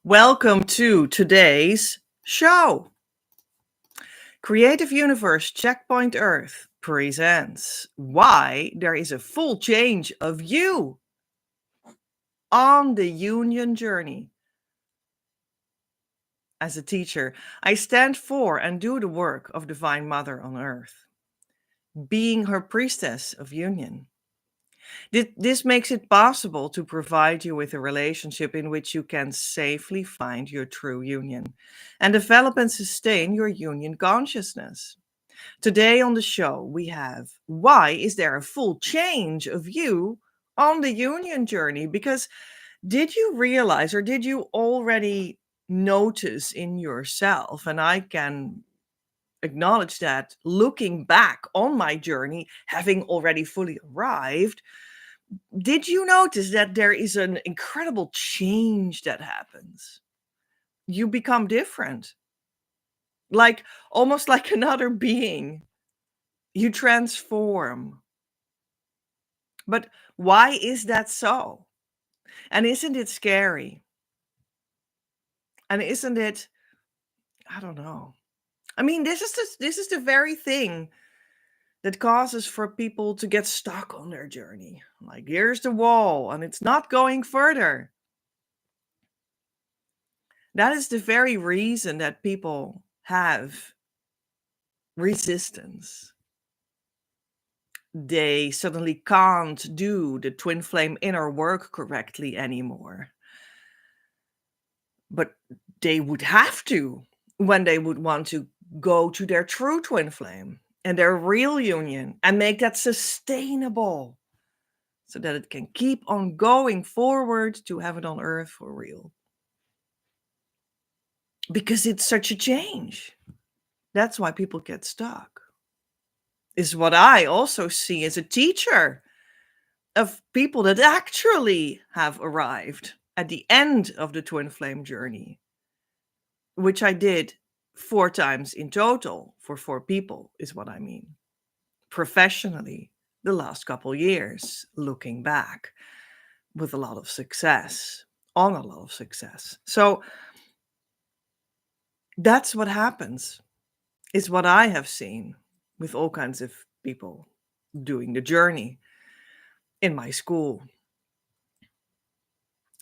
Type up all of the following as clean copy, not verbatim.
Welcome to today's show. Creative Universe Checkpoint Earth presents why there is a full change of you on the union journey. As a teacher, I stand for and do the work of Divine Mother on Earth, being her priestess of union. This makes it possible to provide you with a relationship in which you can safely find your true union and develop and sustain your union consciousness. Today on the show, we have why is there a full change of you on the union journey? Because did you realize or did you already notice in yourself? And I can acknowledge that looking back on my journey, having already fully arrived, did you notice that there is an incredible change that happens? You become different, like almost like another being. You transform. But why is that so? And isn't it scary? And isn't it, I don't know. I mean, this is the very thing that causes for people to get stuck on their journey. Like, here's the wall and it's not going further. That is the very reason that people have resistance. They suddenly can't do the twin flame inner work correctly anymore. But they would have to when they would want to go to their true twin flame and their real union and make that sustainable so that it can keep on going forward to heaven on earth for real. Because it's such a change. That's why people get stuck. Is what I also see as a teacher of people that actually have arrived at the end of the twin flame journey, which I did 4 times in total for 4 people, is what I mean. Professionally, the last couple years, looking back with a lot of success, on a lot of success. So that's what happens, is what I have seen with all kinds of people doing the journey in my school.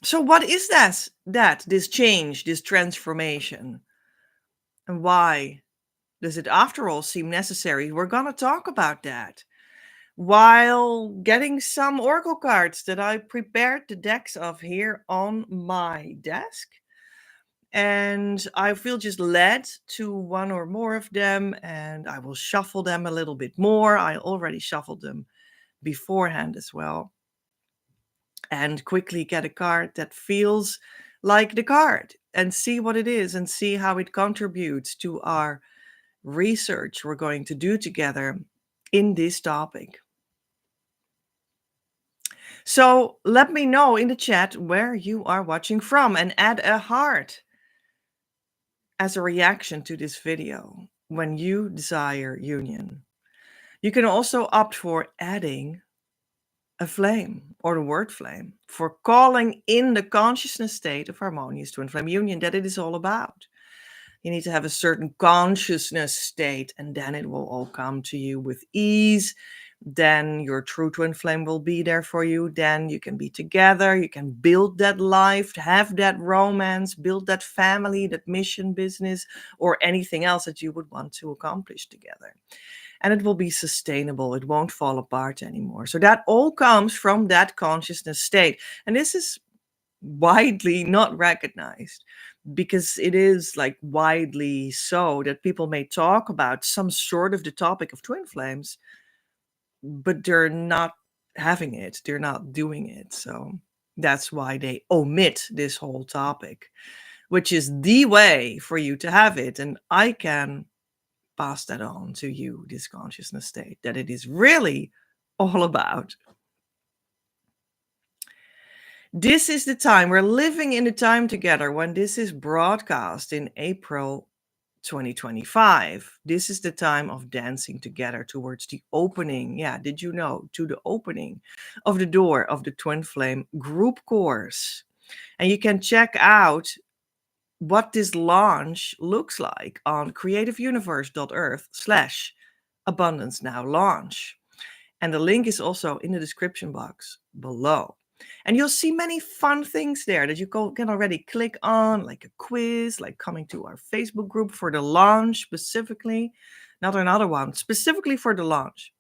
So what is this change, this transformation? And why does it after all seem necessary? We're going to talk about that while getting some oracle cards that I prepared the decks of here on my desk. And I feel just led to one or more of them, and I will shuffle them a little bit more. I already shuffled them beforehand as well. And quickly get a card that feels like the card and see what it is and see how it contributes to our research we're going to do together in this topic. So let me know in the chat where you are watching from and add a heart as a reaction to this video when you desire union. You can also opt for adding a flame or the word flame for calling in the consciousness state of harmonious twin flame union that it is all about. You need to have a certain consciousness state, and then it will all come to you with ease. Then your true twin flame will be there for you. Then you can be together. You can build that life, have that romance, build that family, that mission business, or anything else that you would want to accomplish together. And it will be sustainable. It won't fall apart anymore. So that all comes from that consciousness state. And this is widely not recognized, because it is like widely so that people may talk about some sort of the topic of twin flames, but they're not having it. They're not doing it. So that's why they omit this whole topic, which is the way for you to have it. And I can pass that on to you, this consciousness state, that it is really all about. This is the time, we're living in the time together when this is broadcast in April 2025. This is the time of dancing together towards the opening. Yeah, did you know? To the opening of the door of the Twin Flame group course. And you can check out what this launch looks like on creativeuniverse.earth/abundance now launch. And the link is also in the description box below. And you'll see many fun things there that you can already click on, like a quiz, like coming to our Facebook group for the launch specifically, not another one, specifically for the launch,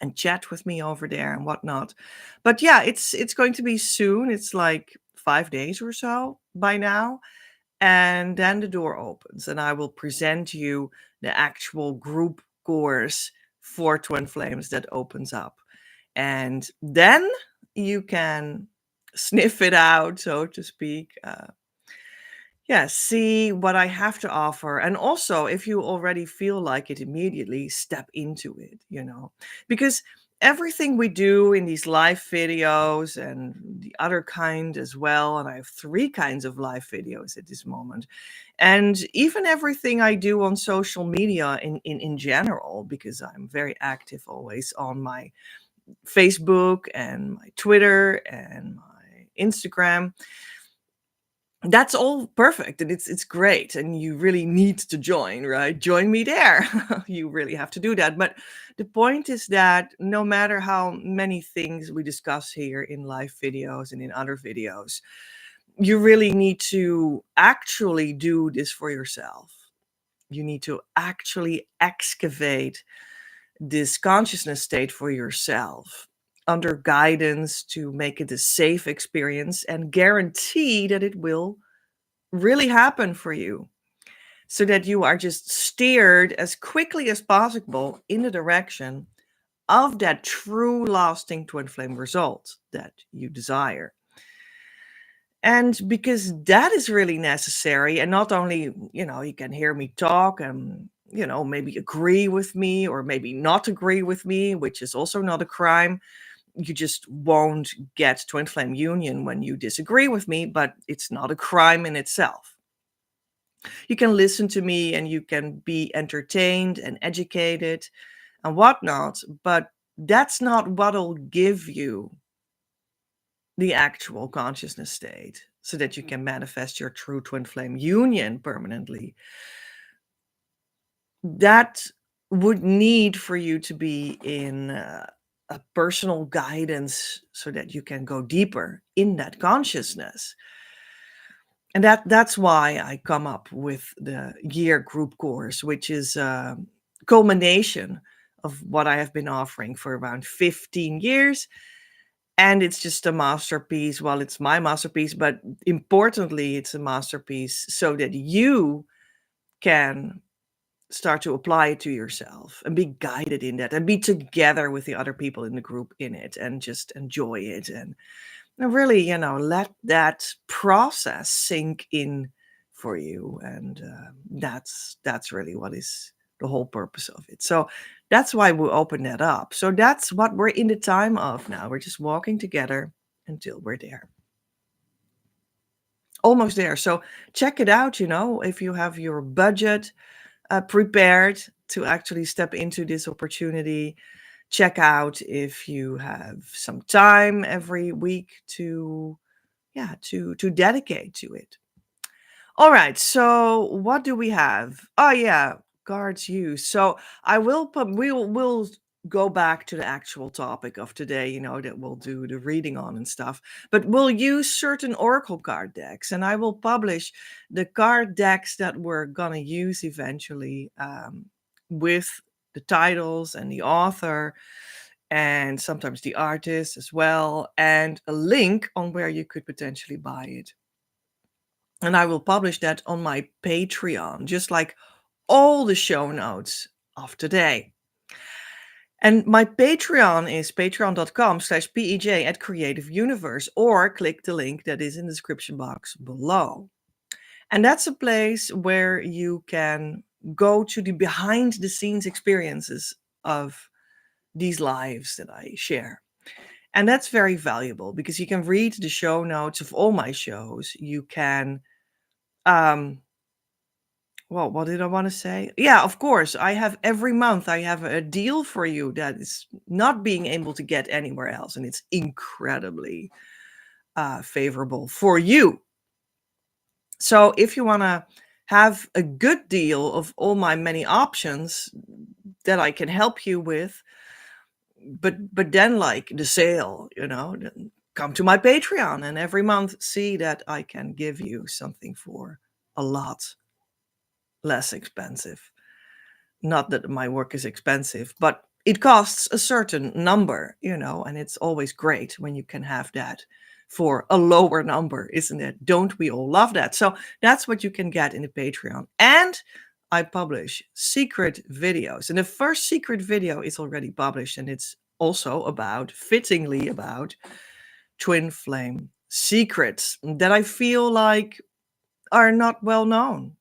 and chat with me over there and whatnot. But yeah, it's going to be soon. It's like 5 days or so by now. And then the door opens and I will present you the actual group course for Twin Flames that opens up. And then you can sniff it out, so to speak. See what I have to offer. And also, if you already feel like it immediately, step into it, because everything we do in these live videos and the other kind as well, and I have 3 kinds of live videos at this moment, and even everything I do on social media in general, because I'm very active always on my Facebook and my Twitter and my Instagram. That's all perfect and it's great, and you really need to join, right? Join me there. You really have to do that. But the point is that no matter how many things we discuss here in live videos and in other videos, you really need to actually do this for yourself. You need to actually excavate this consciousness state for yourself under guidance to make it a safe experience and guarantee that it will really happen for you, so that you are just steered as quickly as possible in the direction of that true lasting twin flame result that you desire. And because that is really necessary, and not only, you can hear me talk and, maybe agree with me or maybe not agree with me, which is also not a crime. You just won't get twin flame union when you disagree with me, but it's not a crime in itself. You can listen to me and you can be entertained and educated and whatnot, but that's not what'll give you the actual consciousness state so that you can manifest your true twin flame union permanently. That would need for you to be in a personal guidance so that you can go deeper in that consciousness. And that's why I come up with the year group course, which is a culmination of what I have been offering for around 15 years. And it's just a masterpiece. Well, it's my masterpiece, but importantly, it's a masterpiece so that you can start to apply it to yourself and be guided in that and be together with the other people in the group in it and just enjoy it and really, let that process sink in for you. And that's really what is the whole purpose of it. So that's why we open that up. So that's what we're in the time of now. We're just walking together until we're there. Almost there. So check it out, if you have your budget prepared to actually step into this opportunity. Check out if you have some time every week to dedicate to it. All right, so what do we have? Oh yeah, cards used. So I will we'll go back to the actual topic of today, that we'll do the reading on and stuff. But we'll use certain oracle card decks, and I will publish the card decks that we're gonna use eventually, with the titles and the author and sometimes the artist as well, and a link on where you could potentially buy it. And I will publish that on my Patreon, just like all the show notes of today. And my Patreon is patreon.com/PEJ at Creative Universe, or click the link that is in the description box below. And that's a place where you can go to the behind the scenes experiences of these lives that I share. And that's very valuable because you can read the show notes of all my shows. You can, what did I want to say? Yeah, of course. I have every month, I have a deal for you that is not being able to get anywhere else. And it's incredibly favorable for you. So if you want to have a good deal of all my many options that I can help you with, but then like the sale, then come to my Patreon and every month see that I can give you something for a lot less expensive. Not that my work is expensive, but it costs a certain number, and it's always great when you can have that for a lower number, isn't it? Don't we all love that? So that's what you can get in the Patreon. And I publish secret videos. And the first secret video is already published, and it's also fittingly about twin flame secrets that I feel like are not well known.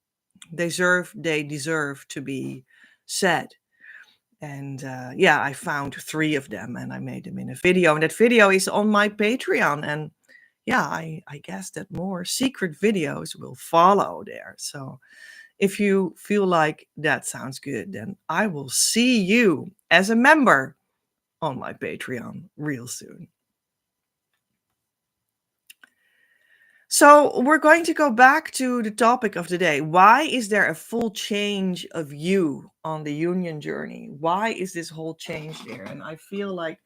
They deserve to be said. And yeah, I found 3 of them and I made them in a video. And that video is on my Patreon. And yeah, I guess that more secret videos will follow there. So if you feel like that sounds good, then I will see you as a member on my Patreon real soon. So we're going to go back to the topic of the day. Why is there a full change of you on the union journey? Why is this whole change there? And I feel like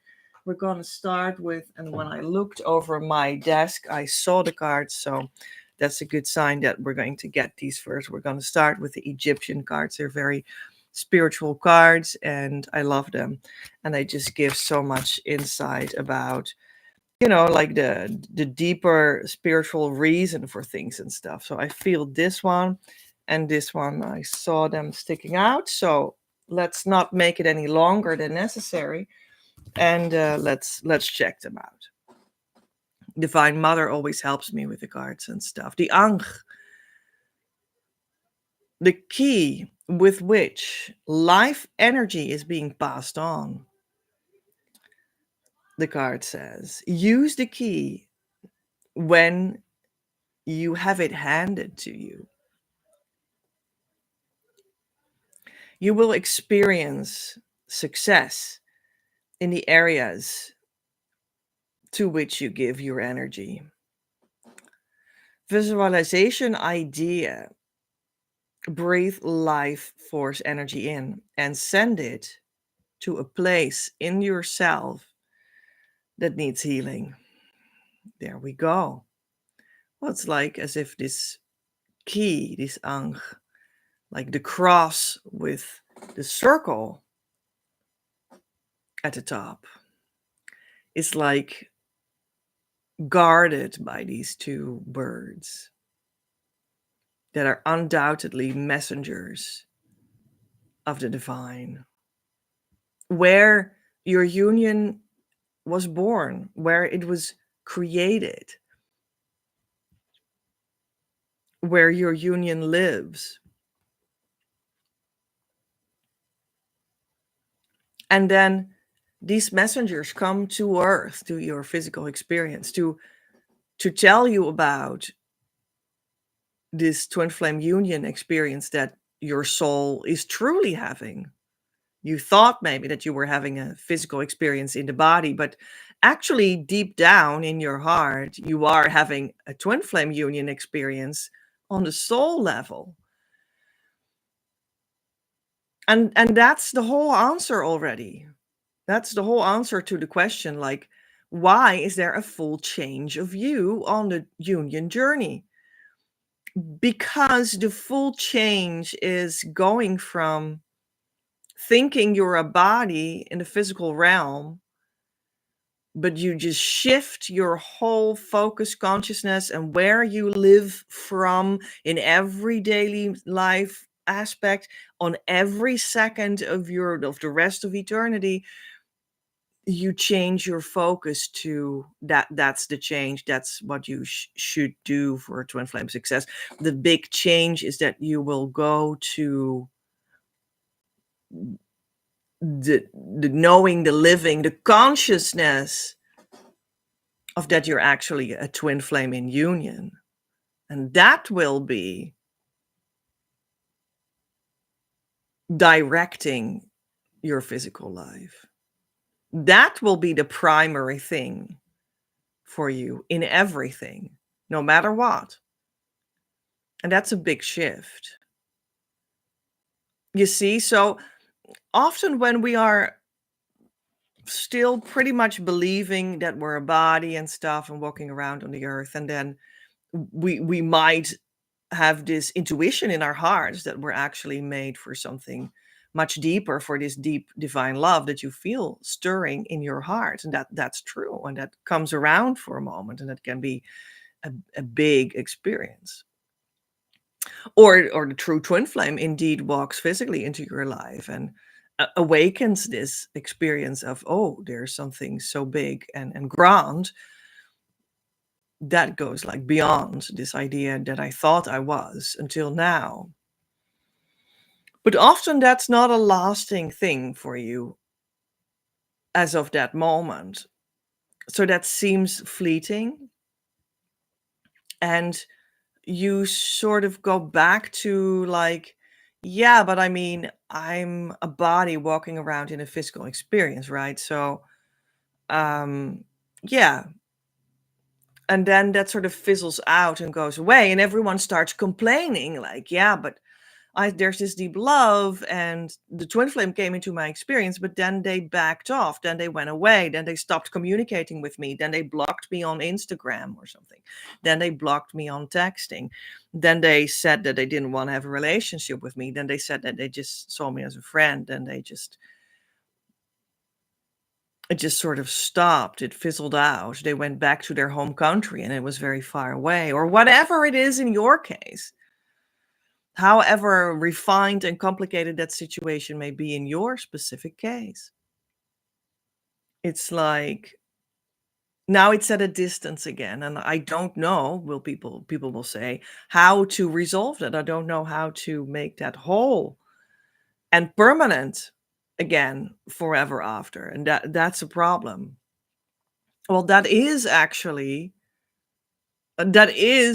we're going to start with, and when I looked over my desk, I saw the cards. So that's a good sign that we're going to get these first. We're going to start with the Egyptian cards. They're very spiritual cards and I love them. And they just give so much insight about like the deeper spiritual reason for things and stuff. So I feel this one and this one, I saw them sticking out. So let's not make it any longer than necessary, and let's check them out. Divine Mother always helps me with the cards and stuff. The Ankh, the key with which life energy is being passed on. The card says, use the key when you have it handed to you. You will experience success in the areas to which you give your energy. Visualization idea. Breathe life force energy in and send it to a place in yourself that needs healing. There we go. Well, it's like as if this key, this Ankh, like the cross with the circle at the top, is like guarded by these 2 birds that are undoubtedly messengers of the divine. Where your union was born, where it was created, where your union lives. And then these messengers come to Earth, to your physical experience, to tell you about this twin flame union experience that your soul is truly having. You thought maybe that you were having a physical experience in the body, but actually deep down in your heart, you are having a twin flame union experience on the soul level. And that's the whole answer already. That's the whole answer to the question, like, why is there a full change of you on the union journey? Because the full change is going from thinking you're a body in the physical realm, but you just shift your whole focus, consciousness, and where you live from in every daily life aspect on every second of the rest of eternity. You change your focus to that. That's the change. That's what you should do for twin flame success. The big change is that you will go to the knowing, the living, the consciousness of that you're actually a twin flame in union. And that will be directing your physical life. That will be the primary thing for you in everything, no matter what. And that's a big shift. You see? So often when we are still pretty much believing that we're a body and stuff and walking around on the earth, and then we might have this intuition in our hearts that we're actually made for something much deeper, for this deep divine love that you feel stirring in your heart. And that's true, and that comes around for a moment, and that can be a big experience. Or the true twin flame indeed walks physically into your life and awakens this experience of, oh, there's something so big and grand that goes like beyond this idea that I thought I was until now. But often that's not a lasting thing for you as of that moment. So that seems fleeting. And you sort of go back to like, yeah, but I mean, I'm a body walking around in a physical experience, right? So, yeah. And then that sort of fizzles out and goes away, and everyone starts complaining, like, yeah, but there's this deep love, and the twin flame came into my experience, but then they backed off, then they went away, then they stopped communicating with me, then they blocked me on Instagram or something, then they blocked me on texting, then they said that they didn't want to have a relationship with me, then they said that they just saw me as a friend, and it just sort of stopped. It fizzled out. They went back to their home country and it was very far away, or whatever it is in your case. However refined and complicated that situation may be in your specific case. It's like now it's at a distance again, and I don't know, people will say, how to resolve that. I don't know how to make that whole and permanent again forever after. And that's a problem. Well, that is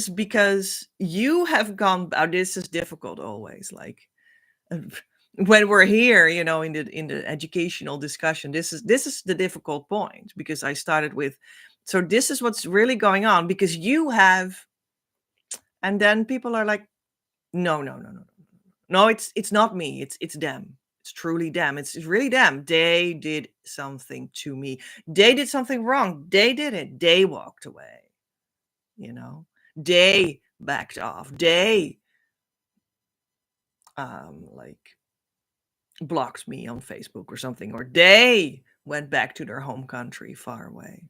because you have gone. This is difficult always. Like when we're here, in the educational discussion, this is the difficult point, because I started with, so this is what's really going on because you have, and then people are like, no, no, no, no, no, it's not me, it's them. It's truly them. It's really them. They did something to me. They did something wrong. They did it. They walked away. They backed off. They like blocked me on Facebook or something, or they went back to their home country far away.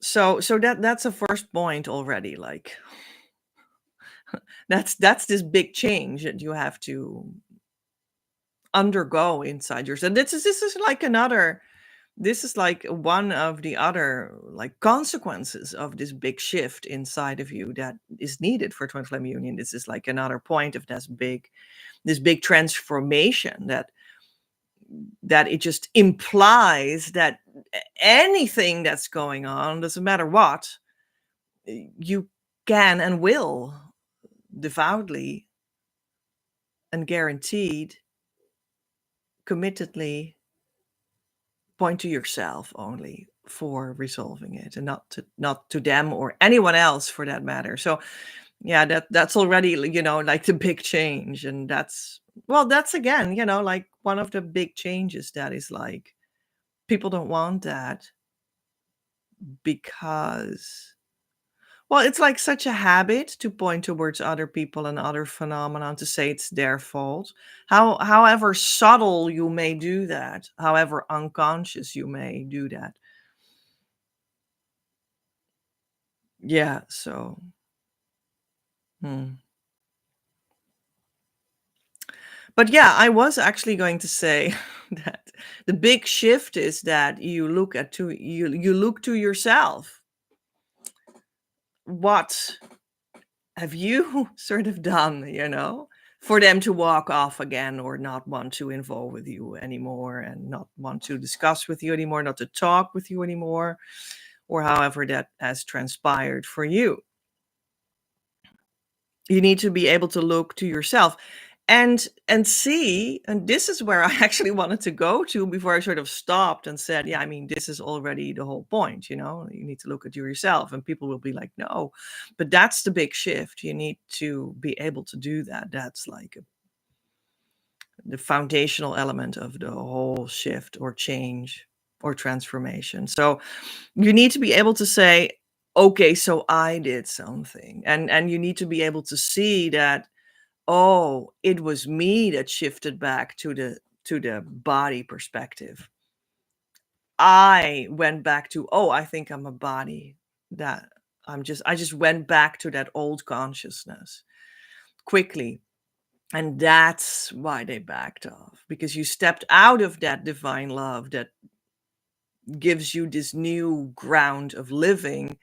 So that's a first point already. Like that's this big change that you have to undergo inside yourself. This is like one of the other like consequences of this big shift inside of you that is needed for twin flame union. This is like another point of this big transformation that it just implies that anything that's going on, doesn't matter what, you can and will devoutly and guaranteed, committedly point to yourself only for resolving it, and not to them or anyone else for that matter. So yeah, that's already, like the big change. And that's again, like one of the big changes that is like people don't want that because, well, it's like such a habit to point towards other people and other phenomena to say it's their fault. However subtle you may do that, however unconscious you may do that. Yeah, so But yeah, I was actually going to say that the big shift is that you look to yourself. What have you sort of done, for them to walk off again, or not want to involve with you anymore, and not want to discuss with you anymore, not to talk with you anymore, or however that has transpired for you? You need to be able to look to yourself. and see, and this is where I actually wanted to go to before I sort of stopped and said, yeah, I mean, this is already the whole point, you know, you need to look at yourself, and people will be like, no, but that's the big shift. You need to be able to do that. That's like the foundational element of the whole shift or change or transformation. So you need to be able to say, okay, so I did something, and you need to be able to see that, oh, it was me that shifted back to the body perspective. I went back to, oh, I think I'm a body. That I just went back to that old consciousness quickly. And that's why they backed off, because you stepped out of that divine love that gives you this new ground of living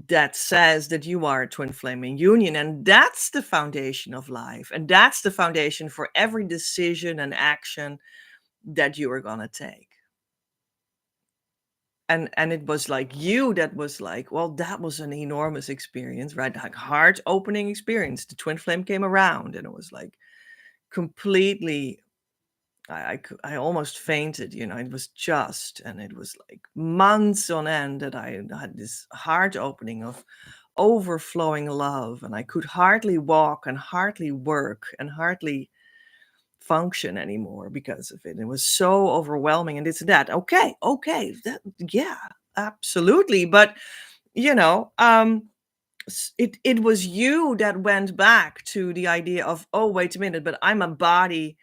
that says that you are a twin flame in union. And that's the foundation of life. And that's the foundation for every decision and action that you are going to take. And it was like you that was like, well, that was an enormous experience, right? Like heart opening experience. The twin flame came around, and it was like completely, I almost fainted, you know. It was just, and it was like months on end that I had this heart opening of overflowing love, and I could hardly walk and hardly work and hardly function anymore because of it. It was so overwhelming, and this and that. Okay, that, yeah, absolutely. But you know, it was you that went back to the idea of, oh, wait a minute, but I'm a body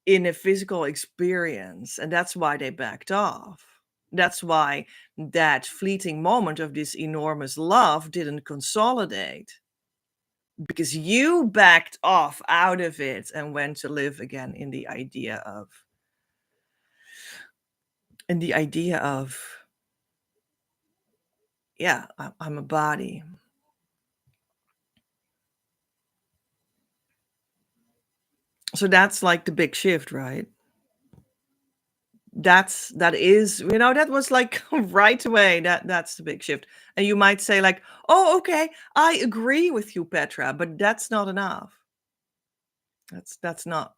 in a physical experience, and that's why they backed off. That's why that fleeting moment of this enormous love didn't consolidate, because you backed off out of it and went to live again in the idea of yeah, I'm a body. So that's like the big shift, right? That is, you know, that was like right away, that's the big shift. And you might say like, oh, okay, I agree with you, Petra, but that's not enough. That's not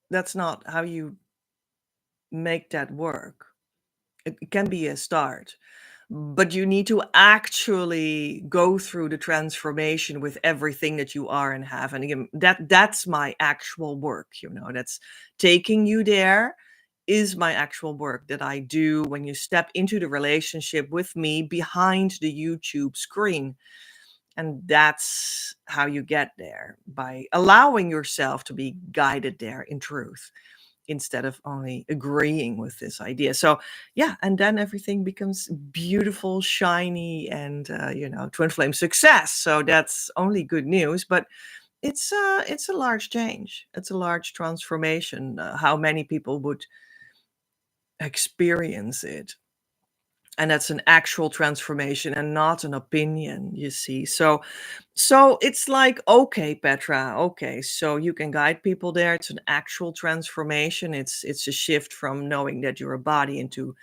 that's not how you make that work. It can be a start, but you need to actually go through the transformation with everything that you are and have. And again, that's my actual work, you know. That's taking you there is my actual work that I do when you step into the relationship with me behind the YouTube screen. And that's how you get there, by allowing yourself to be guided there in truth, instead of only agreeing with this idea. So, yeah, and then everything becomes beautiful, shiny, and you know, twin flame success. So that's only good news. But it's a large change. It's a large transformation. How many people would experience it? And that's an actual transformation and not an opinion, you see. So it's like, okay, Petra, okay, so you can guide people there. It's an actual transformation. It's a shift from knowing that you're a body into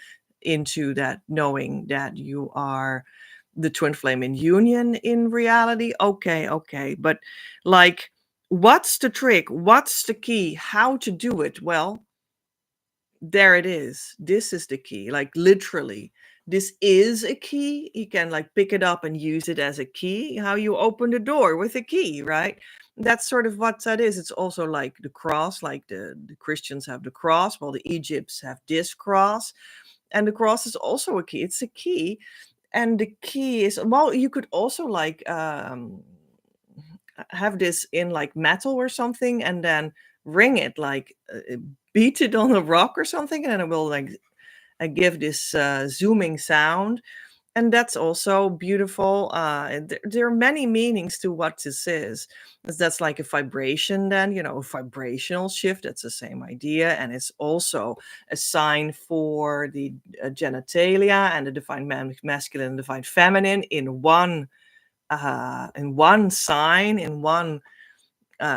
that knowing that you are the twin flame in union in reality. Okay. But like, what's the trick? What's the key? How to do it? Well, there it is. This is the key. Like literally, this is a key. You can like pick it up and use it as a key. How you open the door with a key, right? That's sort of what that is. It's also like the cross, like the Christians have the cross, while the Egypts have this cross. And the cross is also a key. It's a key. And the key is, well, you could also like have this in like metal or something, and then ring it, like beat it on a rock or something, and then it will like give this zooming sound. And that's also beautiful. There are many meanings to what this is. That's like a vibration, then, you know, a vibrational shift. That's the same idea. And it's also a sign for the genitalia and the divine masculine and divine feminine in one sign, in one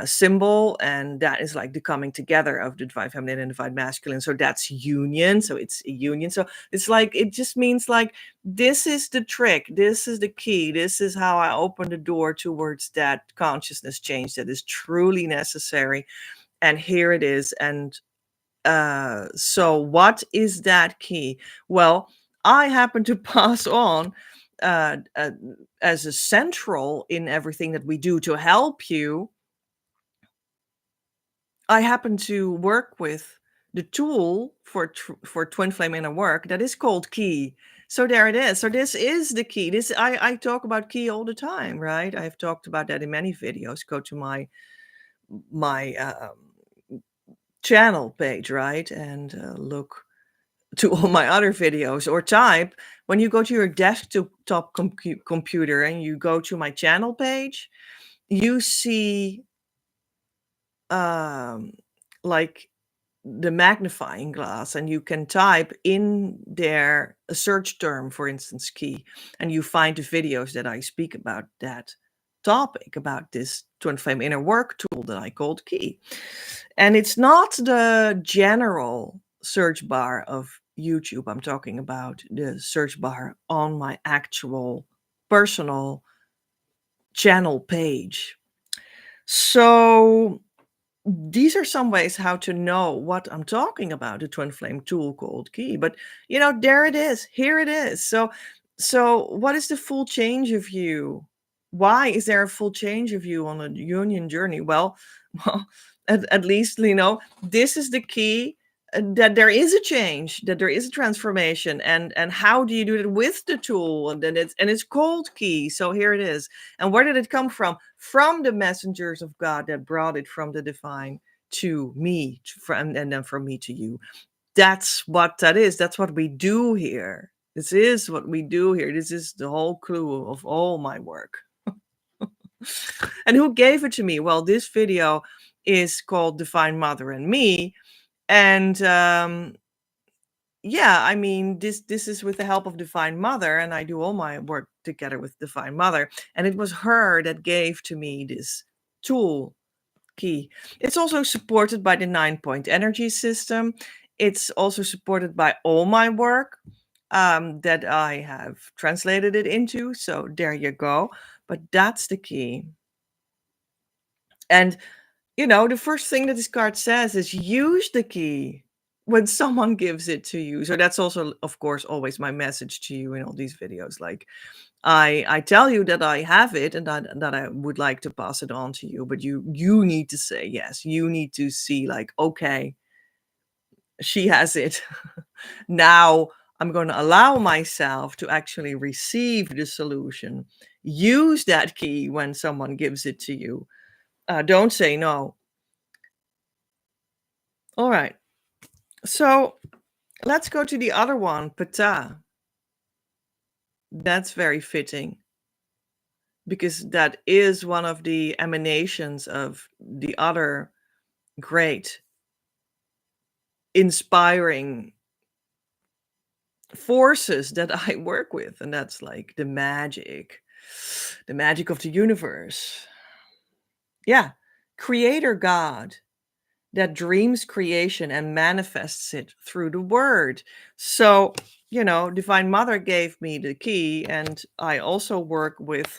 symbol, and that is like the coming together of the divine feminine and divine masculine. So that's union. So it's a union. So it's like, it just means like, this is the trick, this is the key, this is how I open the door towards that consciousness change that is truly necessary. And here it is. And so what is that key? Well, I happen to pass on as a central in everything that we do to help you. I happen to work with the tool for twin flame inner work that is called key. So there it is. So this is the key. This I talk about key all the time, right? I've talked about that in many videos. Go to my channel page, right, and look to all my other videos, or type when you go to your desktop computer and you go to my channel page, you see like the magnifying glass, and you can type in there a search term, for instance, key, and you find the videos that I speak about that topic, about this twin flame inner work tool that I called key. And it's not the general search bar of YouTube. I'm talking about the search bar on my actual personal channel page. So these are some ways how to know what I'm talking about, the twin flame tool called key. But there it is. Here it is. So what is the full change of you? Why is there a full change of you on a union journey? Well, at least this is the key, that there is a change, that there is a transformation, and how do you do it with the tool? And then it's called key. So here it is. And where did it come from? From the messengers of God that brought it from the divine to me, and then from me to you. That's what that is. That's what we do here. This is what we do here. This is the whole clue of all my work. And who gave it to me? Well, this video is called Divine Mother and Me. And yeah, I mean, this is with the help of Divine Mother, and I do all my work together with Divine Mother. And it was her that gave to me this tool key. It's also supported by the 9-point energy system. It's also supported by all my work that I have translated it into. So there you go. But that's the key. And the first thing that this card says is use the key when someone gives it to you. So that's also, of course, always my message to you in all these videos. Like, I tell you that I have it and that I would like to pass it on to you, but you need to say yes. You need to see, like, okay, she has it. Now I'm going to allow myself to actually receive the solution. Use that key when someone gives it to you. Don't say no. All right. So let's go to the other one, Petra. That's very fitting, because that is one of the emanations of the other great, inspiring forces that I work with. And that's like the magic of the universe. Yeah. Creator God that dreams creation and manifests it through the word. So, Divine Mother gave me the key, and I also work with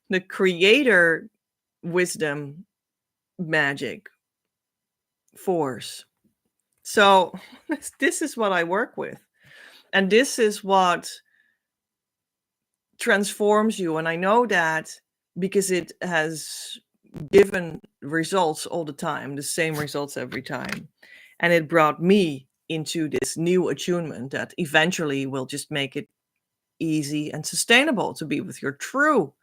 the creator wisdom, magic force. So this is what I work with. And this is what transforms you. And I know that because it has given results all the time, the same results every time. And it brought me into this new attunement that eventually will just make it easy and sustainable to be with your true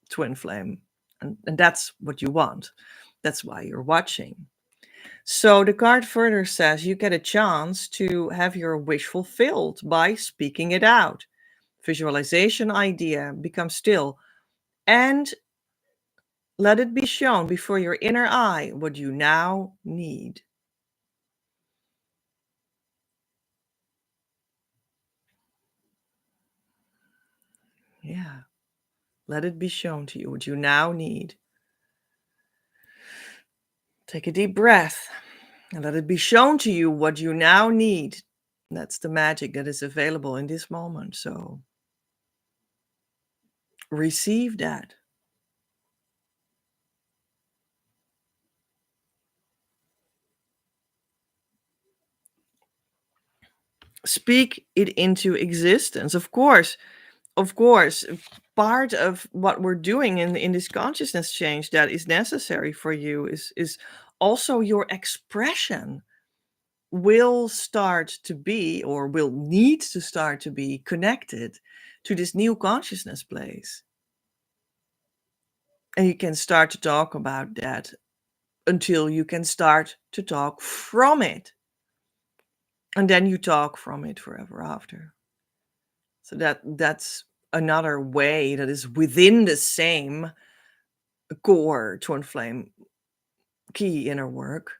twin flame. And that's what you want. That's why you're watching. So the card further says you get a chance to have your wish fulfilled by speaking it out. Visualization idea, become still, and let it be shown before your inner eye what you now need. Yeah. Let it be shown to you what you now need. Take a deep breath and let it be shown to you what you now need. That's the magic that is available in this moment. So receive that. Speak it into existence. Of course, part of what we're doing in this consciousness change that is necessary for you is also your expression will start to be, or will need to start to be, connected to this new consciousness place. And you can start to talk about that until you can start to talk from it. And then you talk from it forever after. So that's another way that is within the same core twin flame key inner work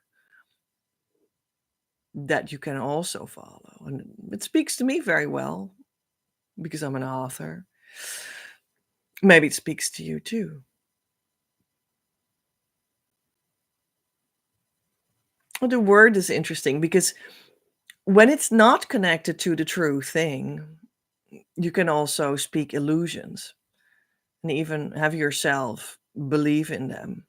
that you can also follow. And it speaks to me very well because I'm an author. Maybe it speaks to you too. Well, the word is interesting because when it's not connected to the true thing, you can also speak illusions and even have yourself believe in them.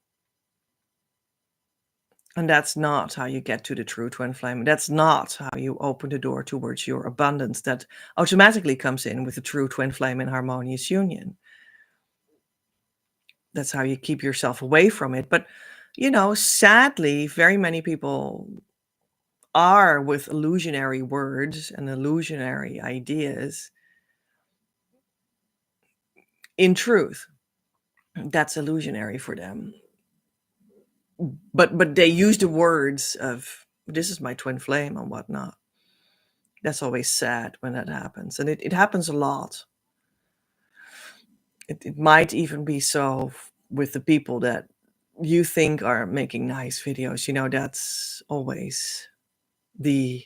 And that's not how you get to the true twin flame. That's not how you open the door towards your abundance that automatically comes in with the true twin flame in harmonious union. That's how you keep yourself away from it. But, sadly, very many people are with illusionary words and illusionary ideas. In truth, that's illusionary for them. But they use the words of, this is my twin flame and whatnot. That's always sad when that happens. And it happens a lot. It might even be so with the people that you think are making nice videos. That's always the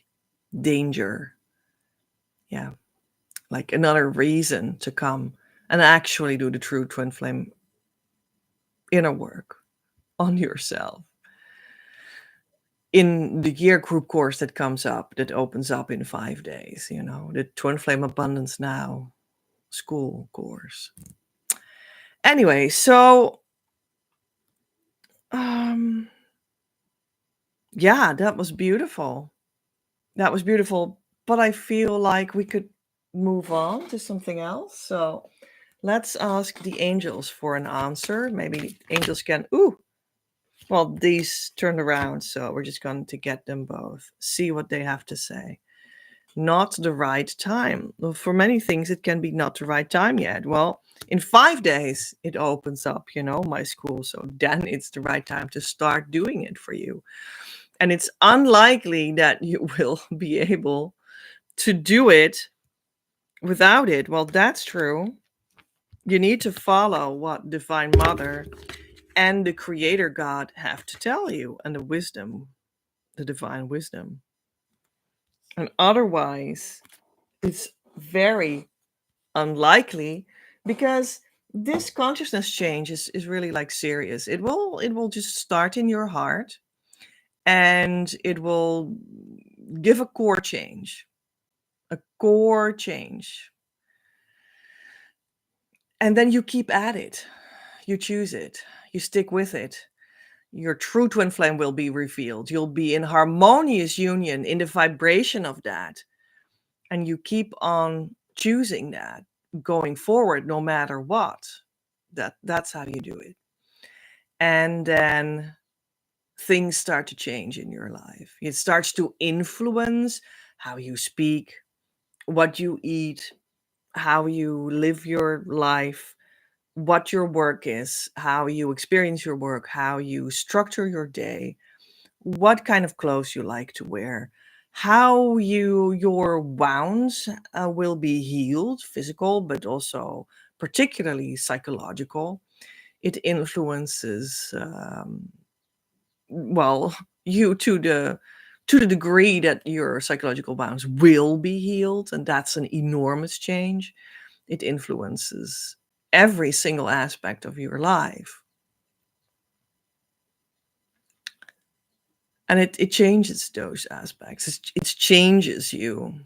danger. Yeah. Like another reason to come and actually do the true twin flame inner work on yourself. In the year group course that comes up, that opens up in 5 days, the Twin Flame Abundance Now school course. Anyway, so yeah, that was beautiful. That was beautiful, but I feel like we could move on to something else. So let's ask the angels for an answer. Maybe angels can, well, these turned around, so we're just going to get them both, see what they have to say. Not the right time. Well, for many things, it can be not the right time yet. Well, in 5 days, it opens up, my school. So then it's the right time to start doing it for you. And it's unlikely that you will be able to do it without it. Well, that's true. You need to follow what Divine Mother and the Creator God have to tell you, and the wisdom, the divine wisdom. And otherwise, it's very unlikely, because this consciousness change is really like serious. It will just start in your heart, and it will give a core change. A core change. And then you keep at it. You choose it. You stick with it. Your true twin flame will be revealed. You'll be in harmonious union in the vibration of that. And you keep on choosing that going forward, no matter what. That's how you do it. And then things start to change in your life. It starts to influence how you speak, what you eat, how you live your life, what your work is, how you experience your work, how you structure your day, what kind of clothes you like to wear, how your wounds will be healed, physical, but also particularly psychological. It influences, well, you to the degree that your psychological wounds will be healed, and that's an enormous change. It influences every single aspect of your life. And it changes those aspects. It changes you.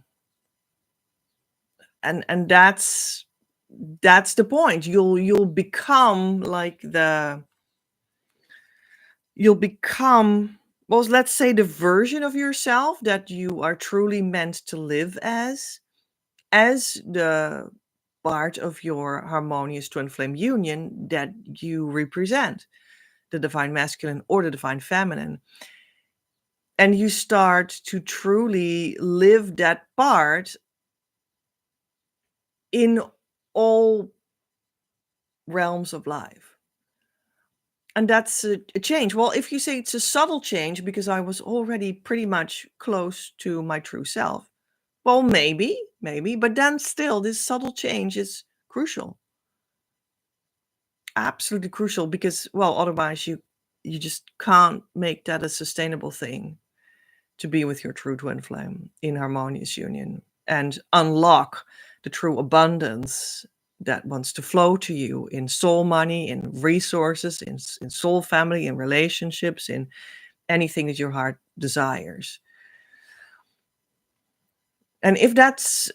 And that's the point. You'll become like you'll become, well, let's say, the version of yourself that you are truly meant to live as the part of your harmonious twin flame union that you represent, the divine masculine or the divine feminine. And you start to truly live that part in all realms of life. And that's a change. Well, if you say it's a subtle change because I was already pretty much close to my true self, well, maybe, but then still, this subtle change is crucial. Absolutely crucial, because, well, otherwise you just can't make that a sustainable thing to be with your true twin flame in harmonious union and unlock the true abundance that wants to flow to you in soul money, in resources, in soul family, in relationships, in anything that your heart desires. And if that's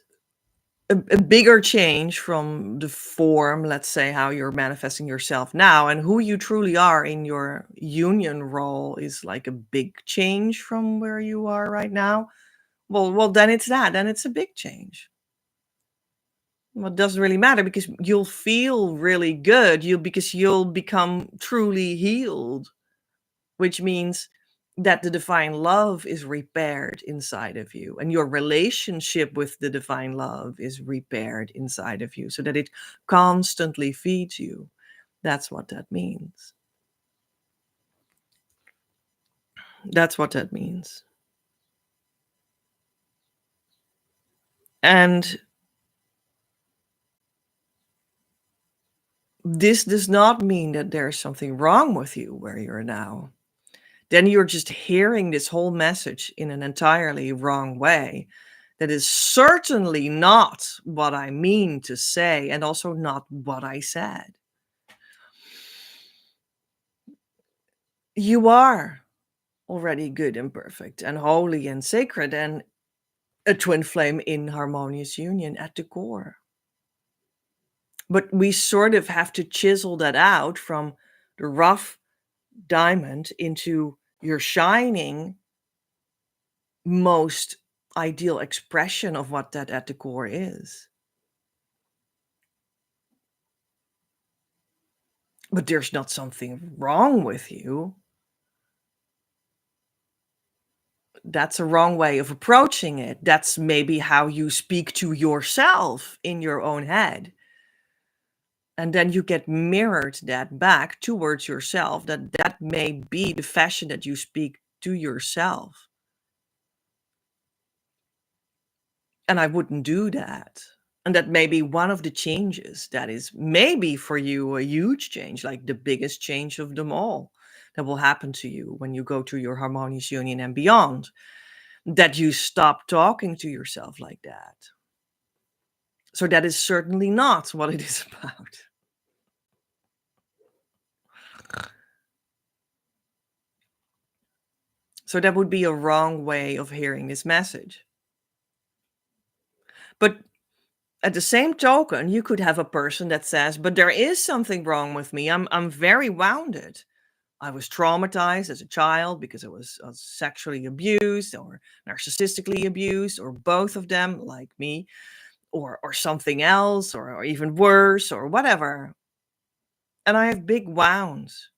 a bigger change from the form, let's say, how you're manifesting yourself now, and who you truly are in your union role is like a big change from where you are right now, well, then it's that. Then it's a big change. Well, it doesn't really matter, because you'll feel really good. Because you'll become truly healed, which means that the divine love is repaired inside of you, and your relationship with the divine love is repaired inside of you, so that it constantly feeds you. That's what that means. That's what that means. And this does not mean that there's something wrong with you where you're now. Then you're just hearing this whole message in an entirely wrong way. That is certainly not what I mean to say, and also not what I said. You are already good and perfect and holy and sacred and a twin flame in harmonious union at the core. But we sort of have to chisel that out from the rough diamond into your shining, most ideal expression of what that at the core is. But there's not something wrong with you. That's a wrong way of approaching it. That's maybe how you speak to yourself in your own head. And then you get mirrored that back towards yourself, that may be the fashion that you speak to yourself. And I wouldn't do that. And that may be one of the changes that is maybe for you a huge change, like the biggest change of them all that will happen to you when you go to your harmonious union and beyond, that you stop talking to yourself like that. So that is certainly not what it is about. So that would be a wrong way of hearing this message. But at the same token, you could have a person that says, but there is something wrong with me. I'm very wounded. I was traumatized as a child because I was sexually abused or narcissistically abused, or both of them, like me, or something else, or even worse, or whatever. And I have big wounds.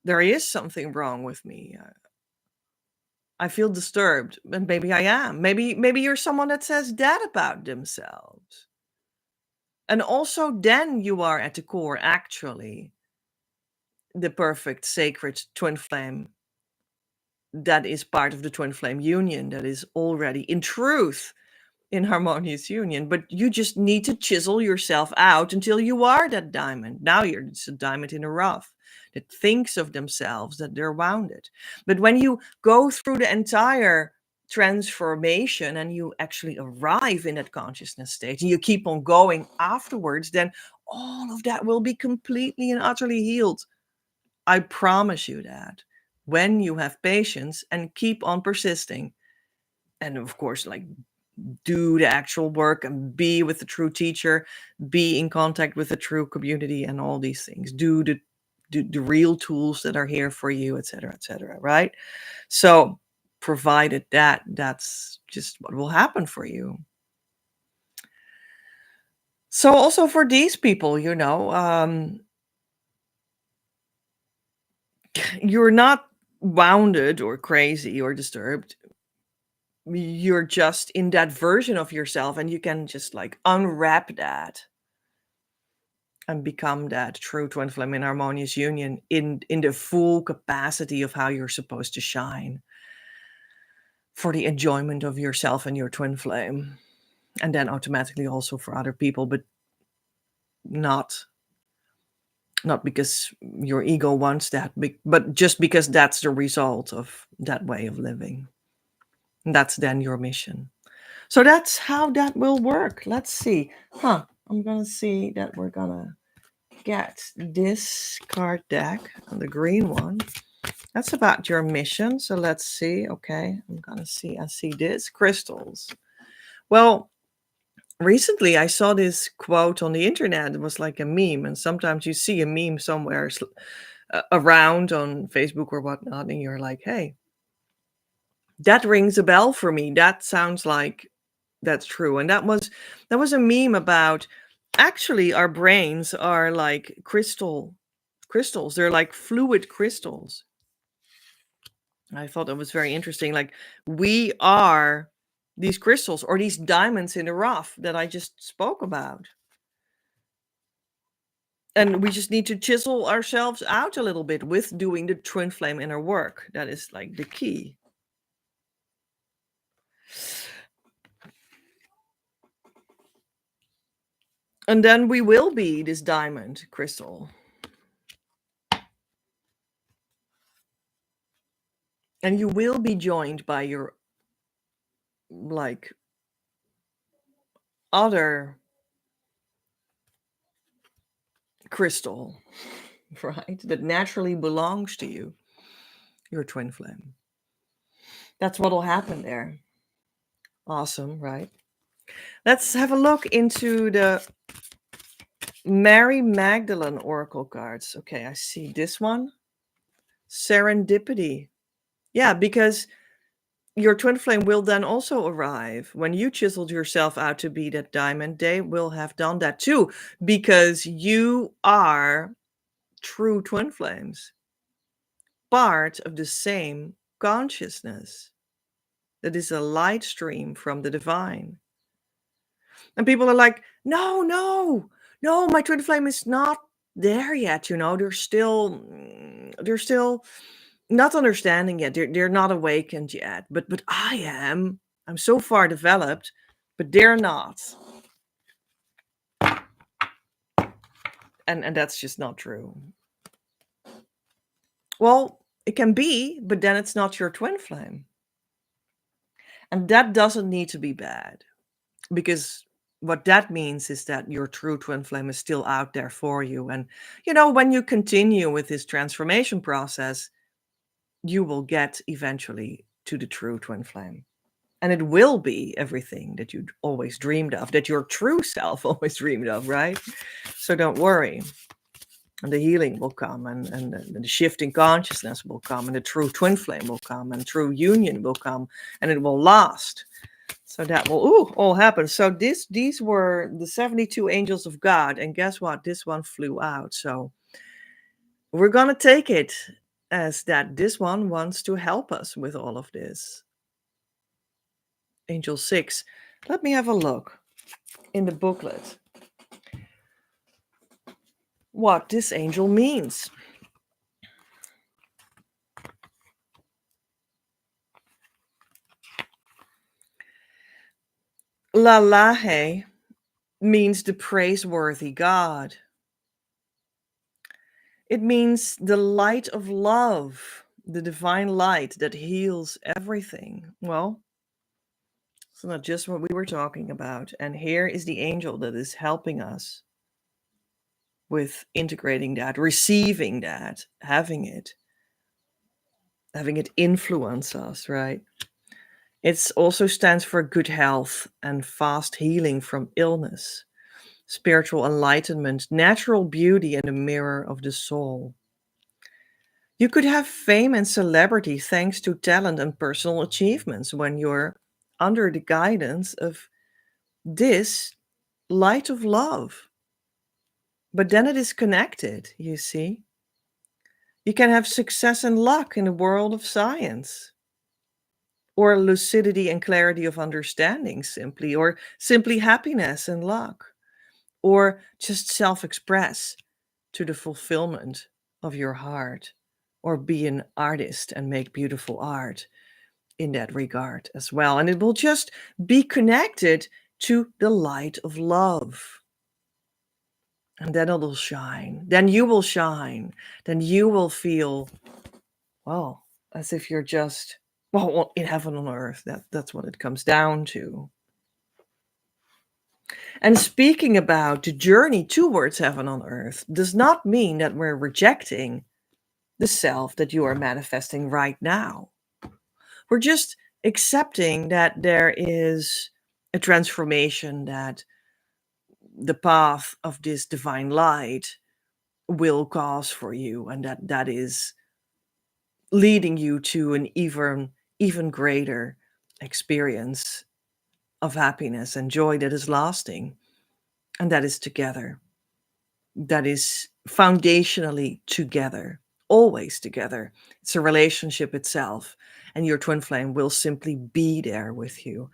There is something wrong with me. I feel disturbed, and maybe I am. Maybe you're someone that says that about themselves. And also, then you are at the core actually the perfect sacred twin flame that is part of the twin flame union, that is already in truth in harmonious union. But you just need to chisel yourself out until you are that diamond. Now you're just a diamond in a rough that thinks of themselves that they're wounded. But when you go through the entire transformation and you actually arrive in that consciousness state and you keep on going afterwards, then all of that will be completely and utterly healed. I promise you that. when you have patience and keep on persisting. And of course, like, do the actual work and be with the true teacher, be in contact with the true community and all these things. Do the real tools that are here for you, etc., etc., right? So provided that's just what will happen for you. So also for these people, you're not wounded or crazy or disturbed. You're just in that version of yourself, and you can just like unwrap that and become that true twin flame in harmonious union in the full capacity of how you're supposed to shine for the enjoyment of yourself and your twin flame, and then automatically also for other people, but not because your ego wants that, but just because that's the result of that way of living. And that's then your mission. So that's how that will work. Let's see. I'm gonna see that we're gonna get this card deck, the green one. That's about your mission. So let's see. Okay, I'm gonna see. I see this crystals. Well, recently I saw this quote on the internet. It was like a meme, and sometimes you see a meme somewhere around on Facebook or whatnot, and you're like, hey, that rings a bell for me. That sounds like that's true. And that was a meme about, actually our brains are like crystals. They're like fluid crystals. I thought that was very interesting. Like, we are these crystals or these diamonds in the rough that I just spoke about. And we just need to chisel ourselves out a little bit with doing the twin flame inner work. That is like the key. And then we will be this diamond crystal. And you will be joined by your, like, other crystal, right? That naturally belongs to you, your twin flame. That's what will happen there. Awesome, right? Let's have a look into the Mary Magdalene Oracle cards. Okay, I see this one. Serendipity. Yeah, because your twin flame will then also arrive. When you chiseled yourself out to be that diamond, they will have done that too, because you are true twin flames, part of the same consciousness that is a light stream from the divine. And people are like, no, my twin flame is not there yet. They're still not understanding yet. They're not awakened yet. But I am. I'm so far developed, but they're not. And that's just not true. Well, it can be, but then it's not your twin flame. And that doesn't need to be bad, because what that means is that your true twin flame is still out there for you. And, when you continue with this transformation process, you will get eventually to the true twin flame. And it will be everything that you always dreamed of, that your true self always dreamed of, right? So don't worry. And the healing will come, and the shift in consciousness will come, and the true twin flame will come, and true union will come, and it will last. So that will all happen. So these were the 72 angels of God. And guess what? This one flew out. So we're going to take it as that this one wants to help us with all of this. Angel 6. Let me have a look in the booklet what this angel means. Lalahe means the praiseworthy God. It means the light of love, the divine light that heals everything. Well, it's not just what we were talking about. And here is the angel that is helping us with integrating that, receiving that, having it. having it influence us, right? It also stands for good health and fast healing from illness, spiritual enlightenment, natural beauty, and a mirror of the soul. You could have fame and celebrity thanks to talent and personal achievements when you're under the guidance of this light of love. But then it is connected, you see. You can have success and luck in the world of science, or lucidity and clarity of understanding, simply, or simply happiness and luck, or just self express to the fulfillment of your heart, or be an artist and make beautiful art in that regard as well. And it will just be connected to the light of love. And then it'll shine. Then you will shine. Then you will feel, well, as if you're just, well, in heaven on earth. That's what it comes down to. And speaking about the journey towards heaven on earth does not mean that we're rejecting the self that you are manifesting right now. We're just accepting that there is a transformation, that the path of this divine light will cause for you, and that is leading you to an even greater experience of happiness and joy that is lasting, and that is together. That is foundationally together, always together. It's a relationship itself, and your twin flame will simply be there with you.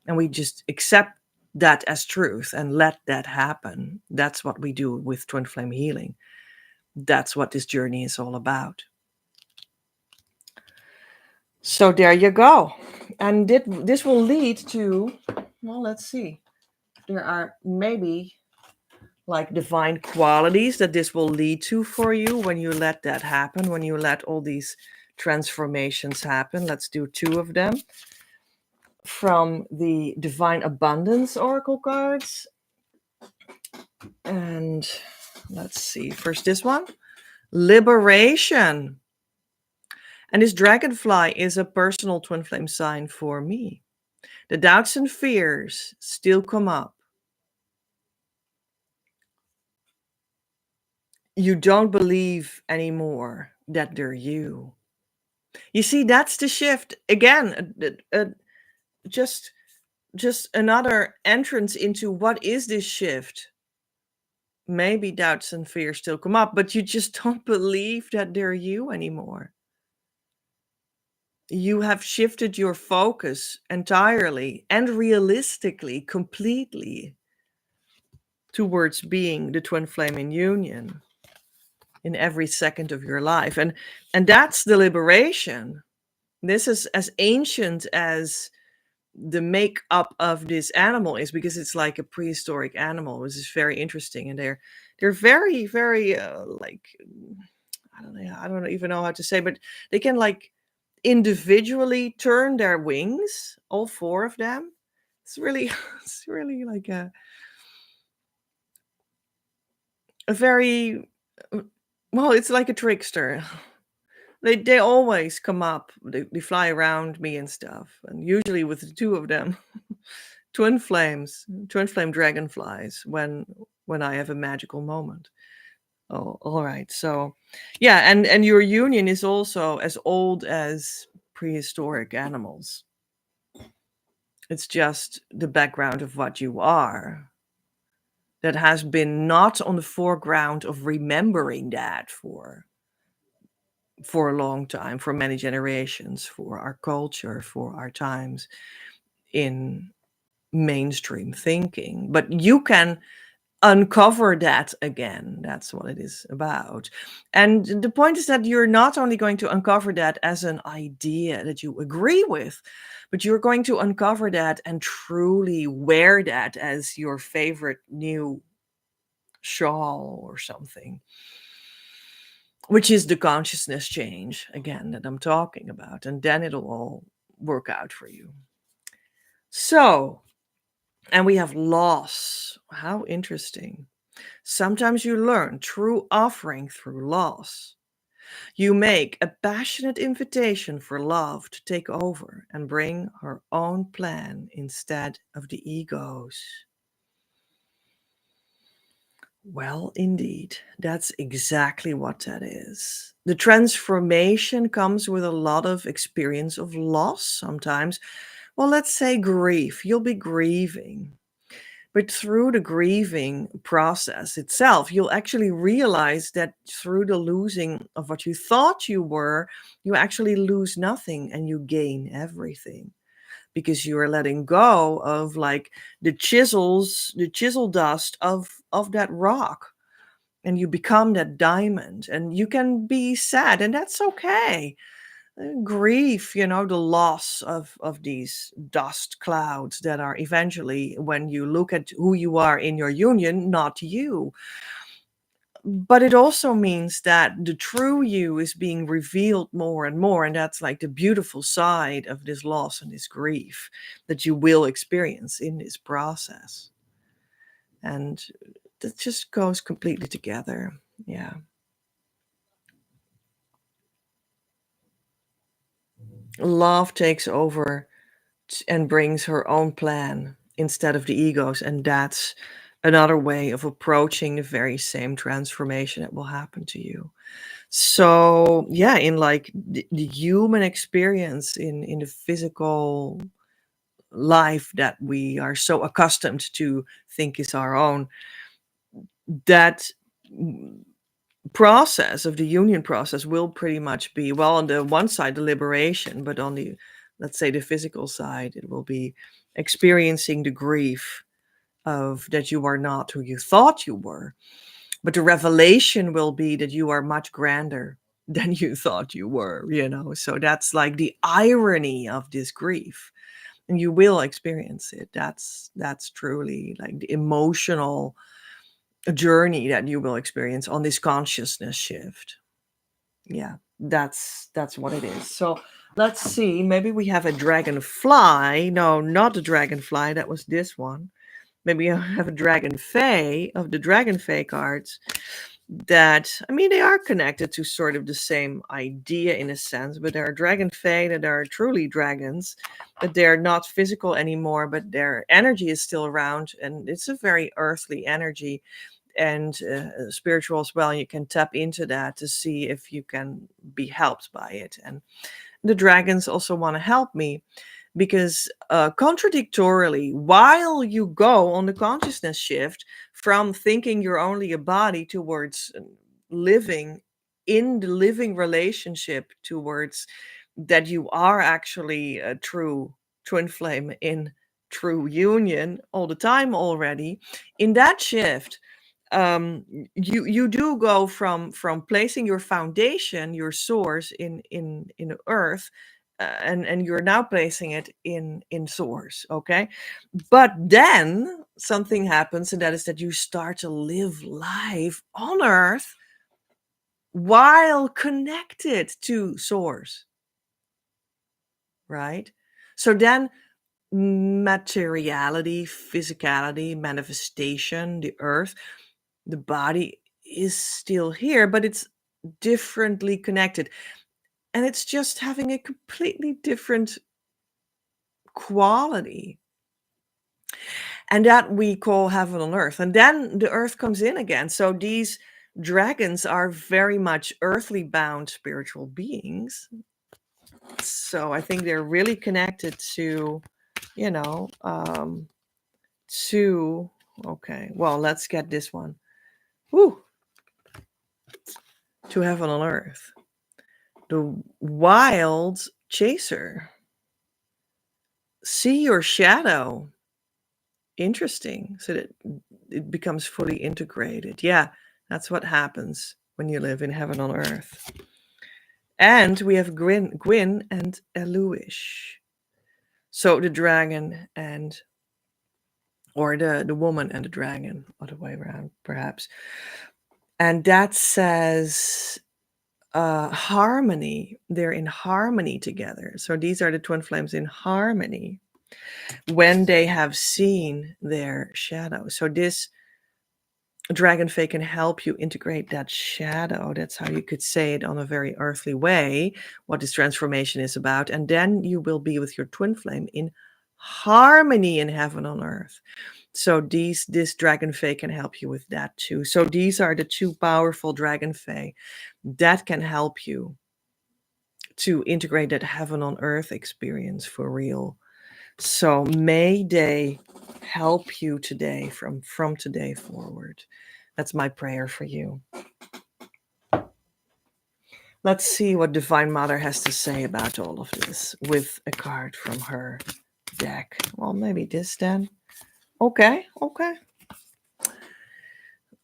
And we just accept that as truth and let that happen. That's what we do with twin flame healing. That's what this journey is all about. So there you go. And this will lead to, well, let's see. There are maybe like divine qualities that this will lead to for you when you let that happen, when you let all these transformations happen. Let's do two of them from the Divine Abundance Oracle cards. And let's see, first this one, Liberation. And this dragonfly is a personal twin flame sign for me. The doubts and fears still come up. You don't believe anymore that they're you. You see, that's the shift. Again, just another entrance into what is this shift. Maybe doubts and fears still come up, but you just don't believe that they're you anymore. You have shifted your focus entirely and realistically, completely towards being the twin flame in union in every second of your life. And that's the liberation. This is as ancient as the makeup of this animal is, because it's like a prehistoric animal, which is very interesting. And they're very, very like, I don't even know how to say, but they can like individually turn their wings, all four of them. It's really it's really like a very, well, it's like a trickster. They always come up, they fly around me and stuff, and usually with the two of them. Twin flame dragonflies when I have a magical moment. Oh, all right. So yeah, and your union is also as old as prehistoric animals. It's just the background of what you are that has been not on the foreground of remembering that for a long time, for many generations, for our culture, for our times in mainstream thinking. But you can uncover that again. That's what it is about. And the point is that you're not only going to uncover that as an idea that you agree with, but you're going to uncover that and truly wear that as your favorite new shawl or something, which is the consciousness change again that I'm talking about. And then it'll all work out for you. So, and we have loss. How interesting. Sometimes you learn true offering through loss. You make a passionate invitation for love to take over and bring her own plan instead of the ego's. Well, indeed, that's exactly what that is. The transformation comes with a lot of experience of loss sometimes. Well, let's say grief. You'll be grieving. But through the grieving process itself, you'll actually realize that through the losing of what you thought you were, you actually lose nothing and you gain everything because you are letting go of like the chisel dust of that rock, and you become that diamond, and you can be sad, and that's okay. Grief, the loss of these dust clouds that are eventually, when you look at who you are in your union, not you. But it also means that the true you is being revealed more and more, and that's like the beautiful side of this loss and this grief that you will experience in this process. And that just goes completely together. Yeah. Love takes over and brings her own plan instead of the egos. And that's another way of approaching the very same transformation that will happen to you. So, yeah, in like the human experience in the physical life that we are so accustomed to think is our own, that process of the union process will pretty much be, well, on the one side the liberation, but on the, let's say, the physical side, it will be experiencing the grief of that you are not who you thought you were, but the revelation will be that you are much grander than you thought you were. So that's like the irony of this grief, and you will experience it. That's truly like the emotional journey that you will experience on this consciousness shift. Yeah, that's what it is. So let's see, maybe we have a dragonfly. No, not a dragonfly, that was this one. Maybe I have a dragon fae of the dragon fae cards. That, I mean, they are connected to sort of the same idea in a sense, but there are dragon fae that are truly dragons, but they're not physical anymore, but their energy is still around, and it's a very earthly energy and spiritual as well. You can tap into that to see if you can be helped by it. And the dragons also want to help me because contradictorily, while you go on the consciousness shift from thinking you're only a body towards living in the living relationship, towards that you are actually a true twin flame in true union all the time already, in that shift, you do go from placing your foundation, your source in the earth, and you're now placing it in source. Okay, but then something happens, and that is that you start to live life on earth while connected to source, right? So then materiality, physicality, manifestation, the earth, the body is still here, but it's differently connected. And it's just having a completely different quality. And that we call heaven on earth. And then the earth comes in again. So these dragons are very much earthly bound spiritual beings. So I think they're really connected to, you know, to, okay, well, let's get this one. Woo! To heaven on earth. The wild chaser. See your shadow. Interesting. So that it becomes fully integrated. Yeah, that's what happens when you live in heaven on earth. And we have Gwyn and Eluish. So the dragon and, or the woman and the dragon, other way around, perhaps. And that says harmony. They're in harmony together. So these are the twin flames in harmony when they have seen their shadow. So this Dragonfey can help you integrate that shadow. That's how you could say it on a very earthly way, what this transformation is about. And then you will be with your twin flame in harmony in heaven on earth. So this Dragonfey can help you with that too. So these are the two powerful Dragonfey that can help you to integrate that heaven on earth experience for real. So may they help you today from today forward. That's my prayer for you. Let's see what Divine Mother has to say about all of this with a card from her deck. Well, maybe this then. Okay.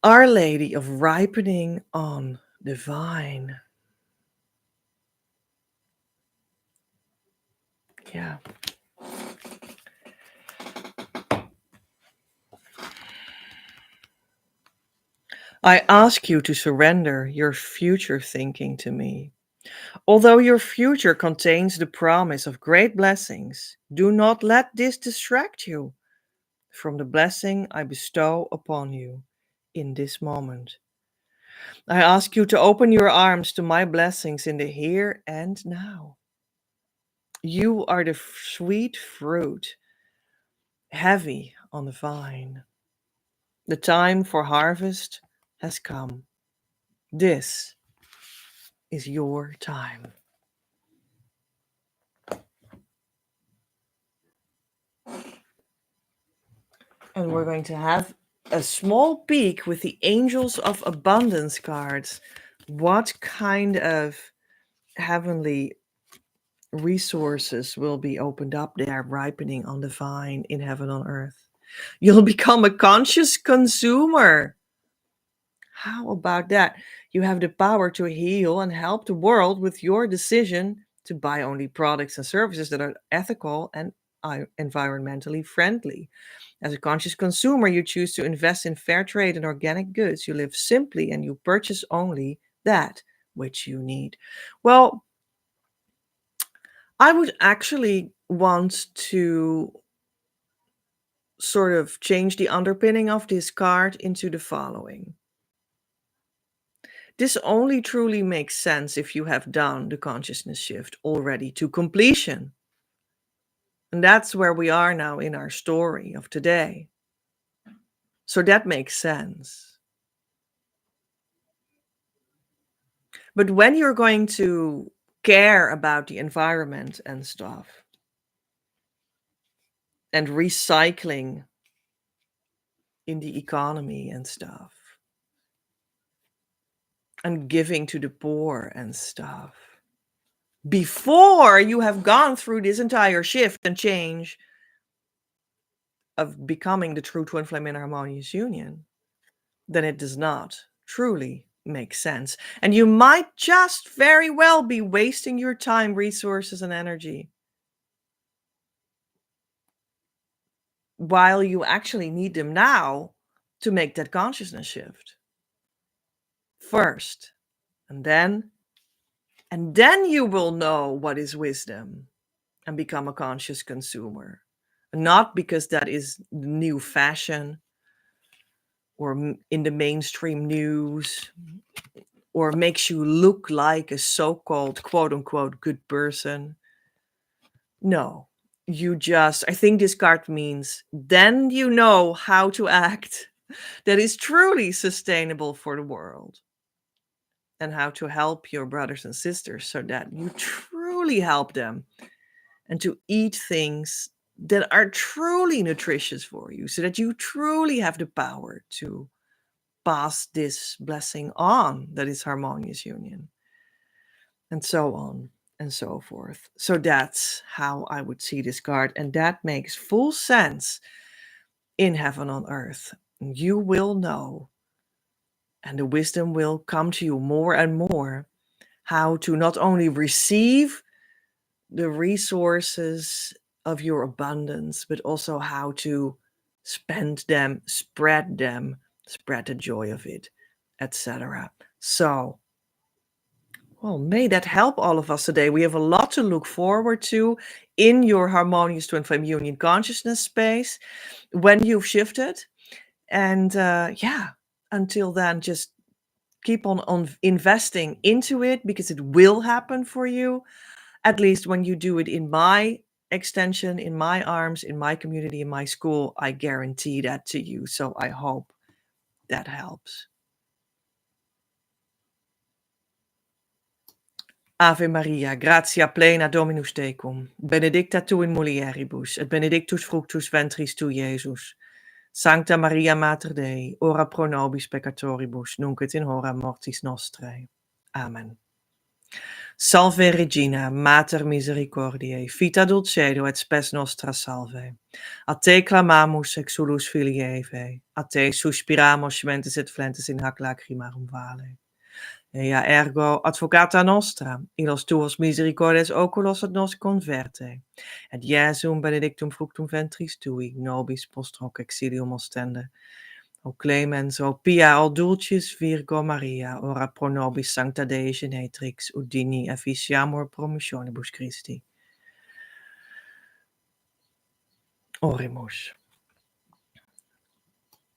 Our Lady of Ripening on the Vine. Yeah. I ask you to surrender your future thinking to me. Although your future contains the promise of great blessings, do not let this distract you from the blessing I bestow upon you in this moment. I ask you to open your arms to my blessings in the here and now. You are the sweet fruit, heavy on the vine. The time for harvest has come. This is your time. And we're going to have a small peek with the Angels of Abundance cards. What kind of heavenly resources will be opened up there, ripening on the vine in heaven on earth? You'll become a conscious consumer. How about that? You have the power to heal and help the world with your decision to buy only products and services that are ethical and environmentally friendly. As a conscious consumer, you choose to invest in fair trade and organic goods. You live simply and you purchase only that which you need. Well, I would actually want to sort of change the underpinning of this card into the following. This only truly makes sense if you have done the consciousness shift already to completion. And that's where we are now in our story of today. So that makes sense. But when you're going to care about the environment and stuff, and recycling in the economy and stuff, and giving to the poor and stuff, before you have gone through this entire shift and change of becoming the true twin flame in harmonious union, then it does not truly make sense. And you might just very well be wasting your time, resources, and energy while you actually need them now to make that consciousness shift first. And then you will know what is wisdom and become a conscious consumer. Not because that is the new fashion or in the mainstream news or makes you look like a so-called quote unquote good person. No, I think this card means then you know how to act that is truly sustainable for the world and how to help your brothers and sisters so that you truly help them and to eat things that are truly nutritious for you so that you truly have the power to pass this blessing on that is harmonious union, and so on and so forth. So that's how I would see this card, and that makes full sense in heaven on earth. You will know, and the wisdom will come to you more and more, how to not only receive the resources of your abundance, but also how to spend them, spread the joy of it, etc. So, well, may that help all of us today. We have a lot to look forward to in your harmonious twin flame union consciousness space when you've shifted. And yeah, until then, just keep on investing into it, because it will happen for you. At least when you do it in my extension, in my arms, in my community, in my school, I guarantee that to you. So I hope that helps. Ave Maria, gratia plena Dominus tecum, benedicta tu in mulieribus, et benedictus fructus ventris tu, Iesus. Sancta Maria Mater Dei, ora pro nobis peccatoribus, nunc et in hora mortis nostrae. Amen. Salve Regina, Mater misericordiae, vita dulcedo et spes nostra salve. A te clamamus exulus filii Evae, a te suspiramus mentis et flentes in hac lacrimarum vale. Ea ergo advocata nostra, illos tuos misericordes oculos ad nos converte, et Iesum benedictum fructum ventris tui, nobis post hoc exilium ostende. O clemens, o pia, o dulcis Virgo Maria, ora pro nobis sancta Dei genetrix, udini efficiamur promissionibus Christi. Oremus.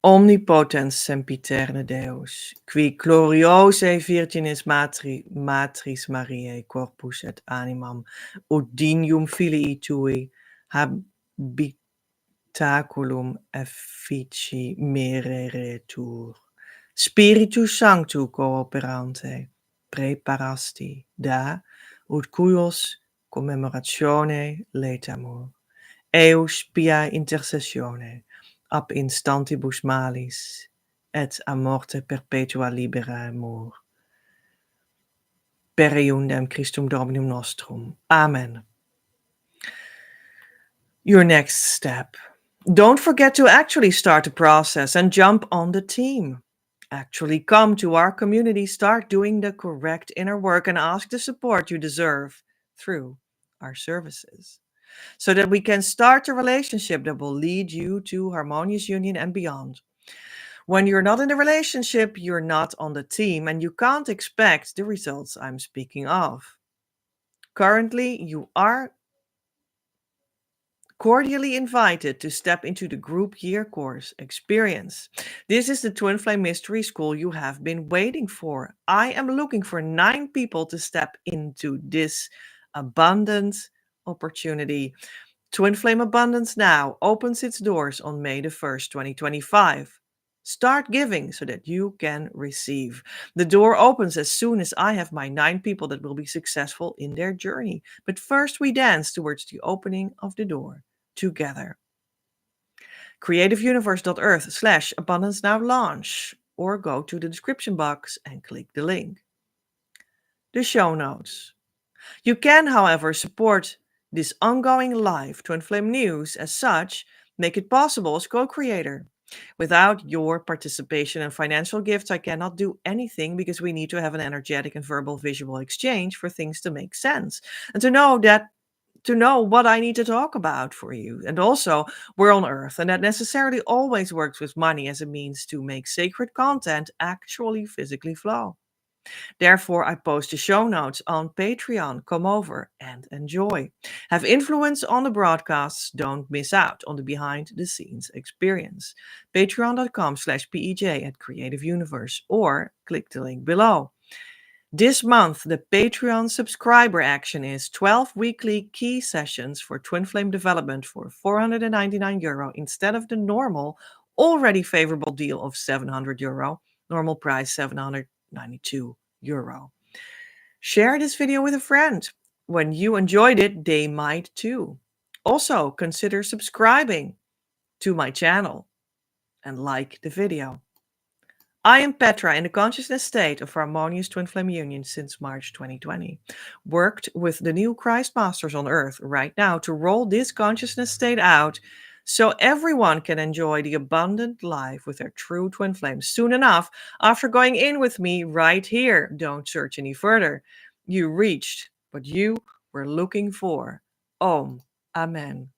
Omnipotens sempiterne Deus, qui gloriose Virginis matris Mariae corpus et animam udinium filii tui habitaculum effici mereretur. Spiritus Sanctu cooperante preparasti da ut cuios commemoratione letamur. Eus pia intercessione ab instantibus malis et a morte perpetua liberamur. Per eundem Christum Dominum nostrum. Amen. Your next step. Don't forget to actually start the process and jump on the team. Actually come to our community, start doing the correct inner work, and ask the support you deserve through our services, so that we can start a relationship that will lead you to harmonious union and beyond. When you're not in a relationship, you're not on the team, and you can't expect the results I'm speaking of. Currently, you are cordially invited to step into the group year course experience. This is the Twin Flame Mystery School you have been waiting for. I am looking for 9 people to step into this abundant opportunity. Twin Flame Abundance Now opens its doors on May the 1st, 2025. Start giving so that you can receive. The door opens as soon as I have my 9 people that will be successful in their journey. But first we dance towards the opening of the door together. creativeuniverse.earth/abundance now launch, or go to the description box and click the link. The show notes. You can, however, support this ongoing live Twin Flame news as such, make it possible as co-creator. Without your participation and financial gifts, I cannot do anything, because we need to have an energetic and verbal visual exchange for things to make sense. And to know what I need to talk about for you. And also, we're on Earth, and that necessarily always works with money as a means to make sacred content actually physically flow. Therefore, I post the show notes on Patreon. Come over and enjoy. Have influence on the broadcasts. Don't miss out on the behind-the-scenes experience. Patreon.com/PEJ at Creative Universe, or click the link below. This month, the Patreon subscriber action is 12 weekly key sessions for Twin Flame development for €499 instead of the normal, already favorable deal of €700. Normal price €792. Share this video with a friend. When you enjoyed it, they might too. Also, consider subscribing to my channel and like the video. I am Petra, in the consciousness state of Harmonious Twin Flame Union since March 2020. Worked with the new Christ Masters on Earth right now to roll this consciousness state out so everyone can enjoy the abundant life with their true twin flames soon enough after going in with me right here. Don't search any further. You reached what you were looking for. Om. Amen.